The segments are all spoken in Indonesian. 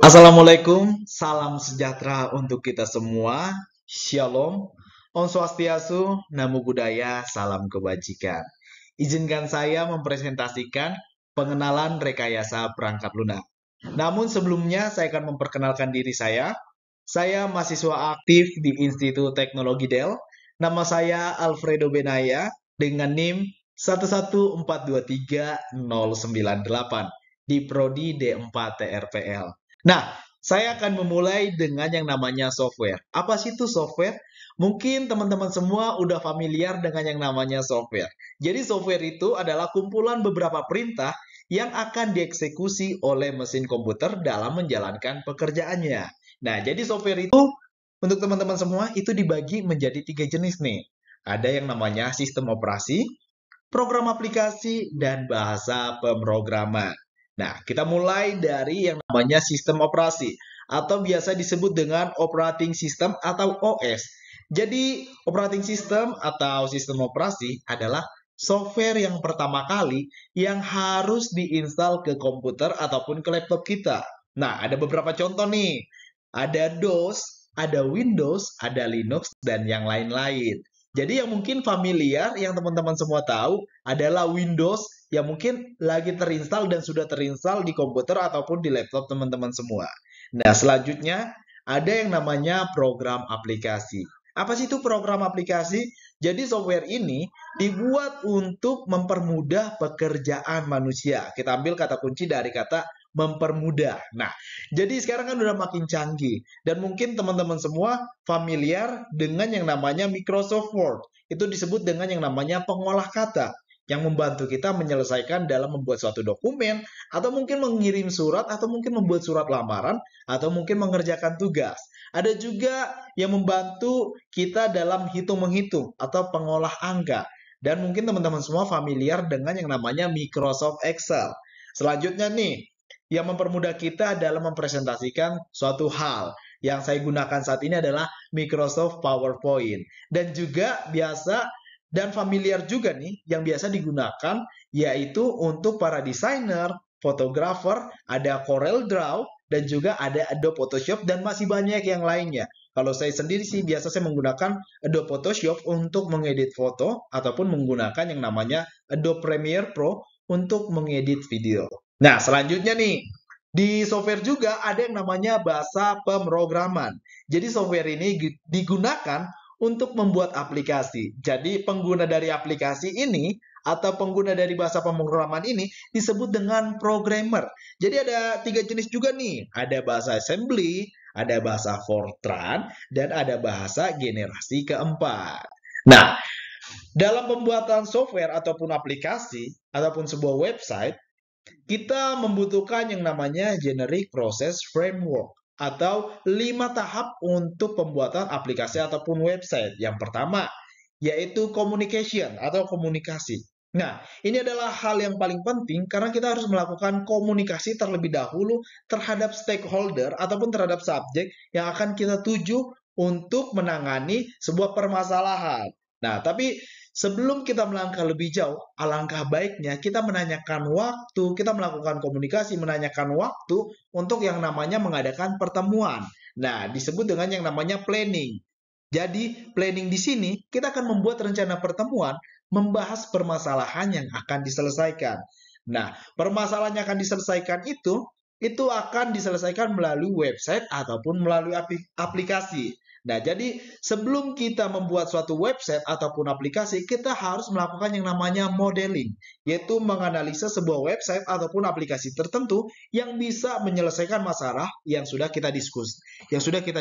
Assalamualaikum, salam sejahtera untuk kita semua. Shalom, Om Swastiastu, Namo Buddhaya, salam kebajikan. Izinkan saya mempresentasikan pengenalan rekayasa perangkat lunak. Namun sebelumnya saya akan memperkenalkan diri saya. Saya mahasiswa aktif di Institut Teknologi Dell. Nama saya Alfredo Benaya dengan NIM 11423-098 di Prodi D4 TRPL. Nah, saya akan memulai dengan yang namanya software. Apa sih itu software? Mungkin teman-teman semua udah familiar dengan yang namanya software. Jadi software itu adalah kumpulan beberapa perintah yang akan dieksekusi oleh mesin komputer dalam menjalankan pekerjaannya. Nah, jadi software itu untuk teman-teman semua itu dibagi menjadi 3 jenis nih. Ada yang namanya sistem operasi, program aplikasi, dan bahasa pemrograman. Nah, kita mulai dari yang namanya sistem operasi atau biasa disebut dengan operating system atau OS. Jadi, operating system atau sistem operasi adalah software yang pertama kali yang harus diinstal ke komputer ataupun ke laptop kita. Nah, ada beberapa contoh nih. Ada DOS, ada Windows, ada Linux, dan yang lain-lain. Jadi yang mungkin familiar, yang teman-teman semua tahu adalah Windows yang mungkin lagi terinstall dan sudah terinstall di komputer ataupun di laptop teman-teman semua. Nah, selanjutnya ada yang namanya program aplikasi. Apa sih itu program aplikasi? Jadi software ini dibuat untuk mempermudah pekerjaan manusia. Kita ambil kata kunci dari kata mempermudah. Nah, jadi sekarang kan udah makin canggih dan mungkin teman-teman semua familiar dengan yang namanya Microsoft Word. Itu disebut dengan yang namanya pengolah kata yang membantu kita menyelesaikan dalam membuat suatu dokumen atau mungkin mengirim surat atau mungkin membuat surat lamaran atau mungkin mengerjakan tugas. Ada juga yang membantu kita dalam hitung-menghitung atau pengolah angka. Dan mungkin teman-teman semua familiar dengan yang namanya Microsoft Excel. Selanjutnya nih, yang mempermudah kita dalam mempresentasikan suatu hal. Yang saya gunakan saat ini adalah Microsoft PowerPoint. Dan juga biasa dan familiar juga nih, yang biasa digunakan yaitu untuk para desainer, fotografer, ada Corel Draw, dan juga ada Adobe Photoshop, dan masih banyak yang lainnya. Kalau saya sendiri sih, biasa saya menggunakan Adobe Photoshop untuk mengedit foto, ataupun menggunakan yang namanya Adobe Premiere Pro untuk mengedit video. Nah, selanjutnya nih, di software juga ada yang namanya bahasa pemrograman. Jadi software ini digunakan untuk membuat aplikasi. Jadi pengguna dari aplikasi ini atau pengguna dari bahasa pemrograman ini disebut dengan programmer. Jadi ada 3 jenis juga nih. Ada bahasa assembly, ada bahasa Fortran, dan ada bahasa generasi keempat. Nah, dalam pembuatan software ataupun aplikasi ataupun sebuah website, kita membutuhkan yang namanya generic process framework atau 5 tahap untuk pembuatan aplikasi ataupun website. Yang pertama, yaitu communication atau komunikasi. Nah, ini adalah hal yang paling penting karena kita harus melakukan komunikasi terlebih dahulu terhadap stakeholder ataupun terhadap subjek yang akan kita tuju untuk menangani sebuah permasalahan. Nah, tapi sebelum kita melangkah lebih jauh, alangkah baiknya kita menanyakan waktu, kita melakukan komunikasi, menanyakan waktu untuk yang namanya mengadakan pertemuan. Nah, disebut dengan yang namanya planning. Jadi, planning di sini kita akan membuat rencana pertemuan, membahas permasalahan yang akan diselesaikan. Nah, permasalahan yang akan diselesaikan itu akan diselesaikan melalui website ataupun melalui aplikasi. Nah, jadi sebelum kita membuat suatu website ataupun aplikasi, kita harus melakukan yang namanya modeling, yaitu menganalisa sebuah website ataupun aplikasi tertentu yang bisa menyelesaikan masalah yang sudah kita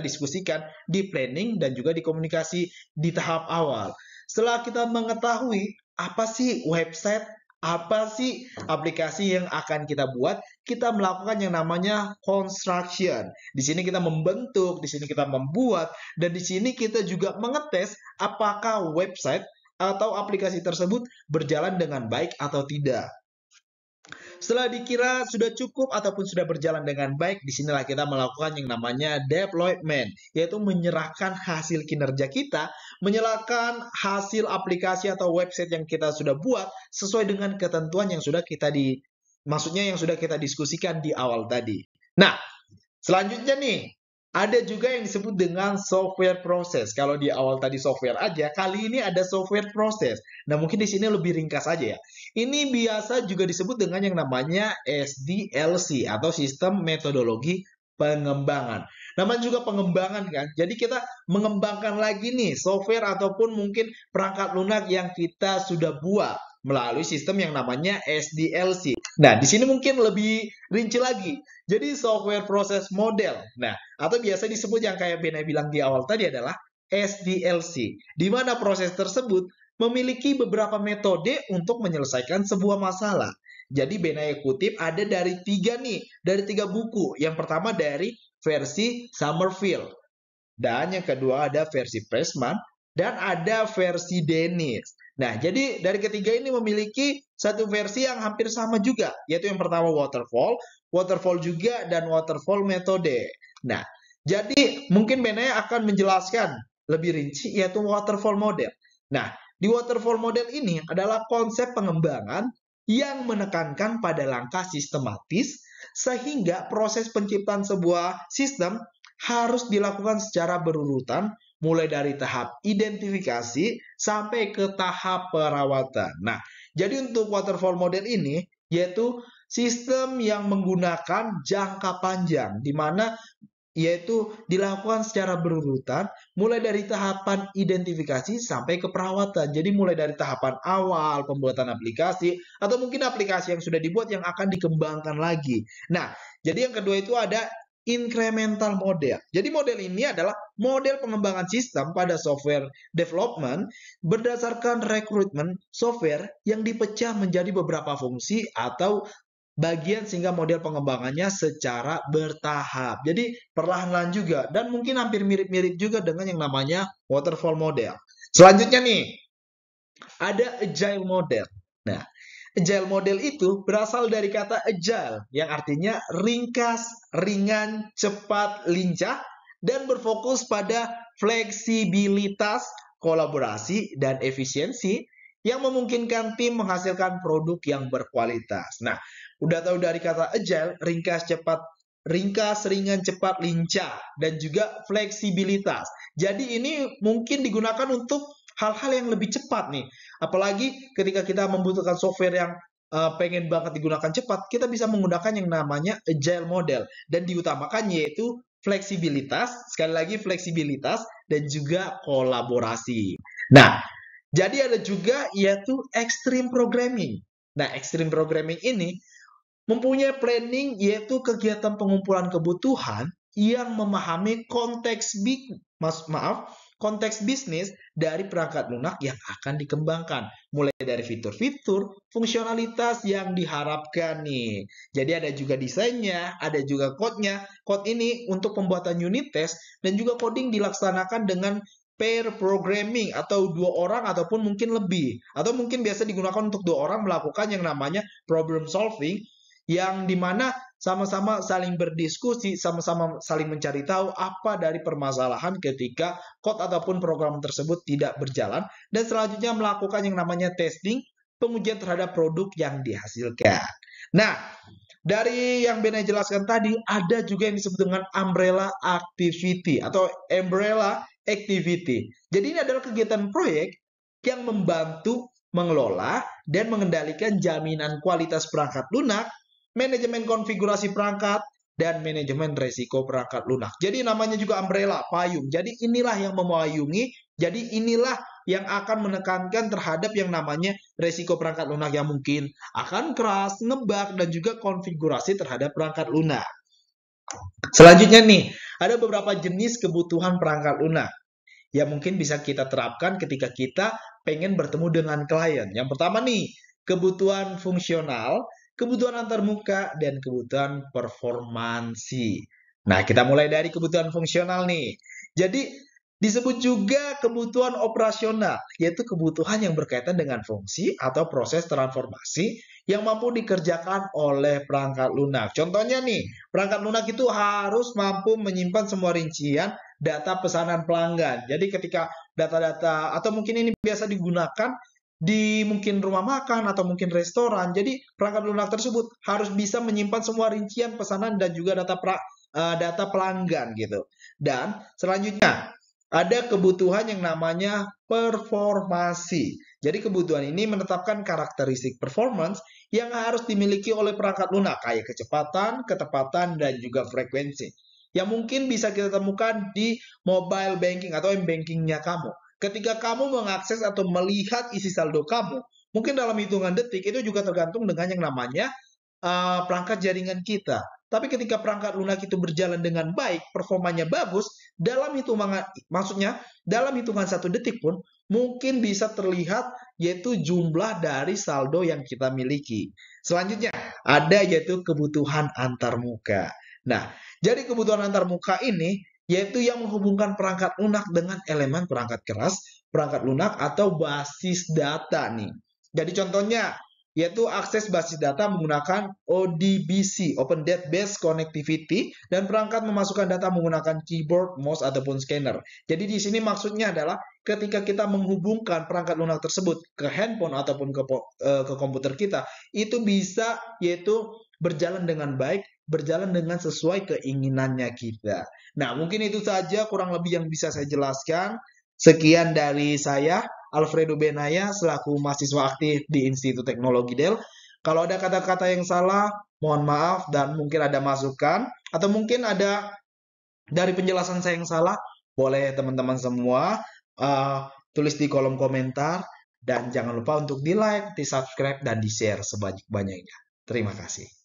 diskusikan di planning dan juga di komunikasi di tahap awal. Setelah kita mengetahui apa sih website, apa sih aplikasi yang akan kita buat, kita melakukan yang namanya construction. Di sini kita membentuk, di sini kita membuat, dan di sini kita juga mengetes apakah website atau aplikasi tersebut berjalan dengan baik atau tidak. Setelah dikira sudah cukup ataupun sudah berjalan dengan baik, disinilah kita melakukan yang namanya deployment, yaitu menyerahkan hasil kinerja kita, menyerahkan hasil aplikasi atau website yang kita sudah buat sesuai dengan ketentuan yang sudah kita yang sudah kita diskusikan di awal tadi. Nah, Selanjutnya nih, ada juga yang disebut dengan software proses. Kalau di awal tadi software aja, kali ini ada software proses. Nah, mungkin di sini lebih ringkas aja ya. Ini biasa juga disebut dengan yang namanya SDLC atau sistem metodologi pengembangan. Namanya juga pengembangan kan. Jadi kita mengembangkan lagi nih software ataupun mungkin perangkat lunak yang kita sudah buat melalui sistem yang namanya SDLC. Nah, di sini mungkin lebih rinci lagi. Jadi software proses model. Nah, atau biasa disebut yang kayak Bena bilang di awal tadi adalah SDLC, di mana proses tersebut memiliki beberapa metode untuk menyelesaikan sebuah masalah. Jadi Bena kutip ada dari tiga buku. Yang pertama dari versi Summerfield, dan yang kedua ada versi Pressman, dan ada versi Dennis. Nah, jadi dari ketiga ini memiliki satu versi yang hampir sama juga, yaitu yang pertama waterfall juga, dan waterfall metode. Nah, jadi mungkin Benaya akan menjelaskan lebih rinci, yaitu waterfall model. Nah, di waterfall model ini adalah konsep pengembangan yang menekankan pada langkah sistematis, sehingga proses penciptaan sebuah sistem harus dilakukan secara berurutan, mulai dari tahap identifikasi sampai ke tahap perawatan. Nah, jadi untuk waterfall model ini yaitu sistem yang menggunakan jangka panjang, di mana yaitu dilakukan secara berurutan mulai dari tahapan identifikasi sampai ke perawatan. Jadi mulai dari tahapan awal pembuatan aplikasi atau mungkin aplikasi yang sudah dibuat yang akan dikembangkan lagi. Nah, jadi yang kedua itu ada incremental model. Jadi model ini adalah model pengembangan sistem pada software development berdasarkan rekrutmen software yang dipecah menjadi beberapa fungsi atau bagian sehingga model pengembangannya secara bertahap. Jadi perlahan-lahan juga dan mungkin hampir mirip-mirip juga dengan yang namanya waterfall model. Selanjutnya nih, ada agile model. Nah, agile model itu berasal dari kata agile yang artinya ringkas, ringan, cepat, lincah, dan berfokus pada fleksibilitas, kolaborasi, dan efisiensi yang memungkinkan tim menghasilkan produk yang berkualitas. Nah, udah tahu dari kata agile, ringkas, ringan, cepat, lincah, dan juga fleksibilitas. Jadi ini mungkin digunakan untuk hal-hal yang lebih cepat nih. Apalagi ketika kita membutuhkan software yang pengen banget digunakan cepat, kita bisa menggunakan yang namanya agile model. Dan diutamakan yaitu fleksibilitas, sekali lagi fleksibilitas, dan juga kolaborasi. Nah, jadi ada juga yaitu extreme programming. Nah, extreme programming ini mempunyai planning yaitu kegiatan pengumpulan kebutuhan yang memahami konteks bisnis dari perangkat lunak yang akan dikembangkan. Mulai dari fitur-fitur, fungsionalitas yang diharapkan nih. Jadi ada juga desainnya, ada juga code-nya. Code ini untuk pembuatan unit test dan juga coding dilaksanakan dengan pair programming atau dua orang ataupun mungkin lebih. Atau mungkin biasa digunakan untuk dua orang melakukan yang namanya problem solving, yang dimana sama-sama saling berdiskusi, sama-sama saling mencari tahu apa dari permasalahan ketika code ataupun program tersebut tidak berjalan, dan selanjutnya melakukan yang namanya testing, pengujian terhadap produk yang dihasilkan. Nah, dari yang Bena jelaskan tadi, ada juga yang disebut dengan umbrella activity atau umbrella activity. Jadi ini adalah kegiatan proyek yang membantu mengelola dan mengendalikan jaminan kualitas perangkat lunak, manajemen konfigurasi perangkat, dan manajemen resiko perangkat lunak. Jadi namanya juga umbrella, payung. Jadi inilah yang memayungi, jadi inilah yang akan menekankan terhadap yang namanya resiko perangkat lunak yang mungkin akan keras, ngebug, dan juga konfigurasi terhadap perangkat lunak. Selanjutnya nih, ada beberapa jenis kebutuhan perangkat lunak yang mungkin bisa kita terapkan ketika kita pengen bertemu dengan klien. Yang pertama nih, kebutuhan fungsional, kebutuhan antarmuka, dan kebutuhan performansi. Nah, kita mulai dari kebutuhan fungsional nih. Jadi, disebut juga kebutuhan operasional, yaitu kebutuhan yang berkaitan dengan fungsi atau proses transformasi yang mampu dikerjakan oleh perangkat lunak. Contohnya nih, perangkat lunak itu harus mampu menyimpan semua rincian data pesanan pelanggan. Jadi ketika data-data atau mungkin ini biasa digunakan di mungkin rumah makan atau mungkin restoran. Jadi perangkat lunak tersebut harus bisa menyimpan semua rincian pesanan dan juga data data pelanggan gitu. Dan selanjutnya ada kebutuhan yang namanya performasi. Jadi kebutuhan ini menetapkan karakteristik performance yang harus dimiliki oleh perangkat lunak kayak kecepatan, ketepatan, dan juga frekuensi. Yang mungkin bisa kita temukan di mobile banking atau m-bankingnya kamu. Ketika kamu mengakses atau melihat isi saldo kamu, mungkin dalam hitungan detik itu juga tergantung dengan yang namanya perangkat jaringan kita. Tapi ketika perangkat lunak itu berjalan dengan baik, performanya bagus, dalam hitungan 1 detik pun mungkin bisa terlihat yaitu jumlah dari saldo yang kita miliki. Selanjutnya ada yaitu kebutuhan antarmuka. Nah, jadi kebutuhan antarmuka ini yaitu yang menghubungkan perangkat lunak dengan elemen perangkat keras, perangkat lunak atau basis data nih. Jadi contohnya yaitu akses basis data menggunakan ODBC, Open Database Connectivity, dan perangkat memasukkan data menggunakan keyboard, mouse, ataupun scanner. Jadi di sini maksudnya adalah ketika kita menghubungkan perangkat lunak tersebut ke handphone ataupun ke komputer kita, itu bisa yaitu berjalan dengan baik, berjalan dengan sesuai keinginannya kita. Nah, mungkin itu saja kurang lebih yang bisa saya jelaskan. Sekian dari saya, Alfredo Benaya, selaku mahasiswa aktif di Institut Teknologi Del. Kalau ada kata-kata yang salah, mohon maaf, dan mungkin ada masukan, atau mungkin ada dari penjelasan saya yang salah, boleh teman-teman semua tulis di kolom komentar, dan jangan lupa untuk di like, di subscribe, dan di share sebanyak-banyaknya. Terima kasih.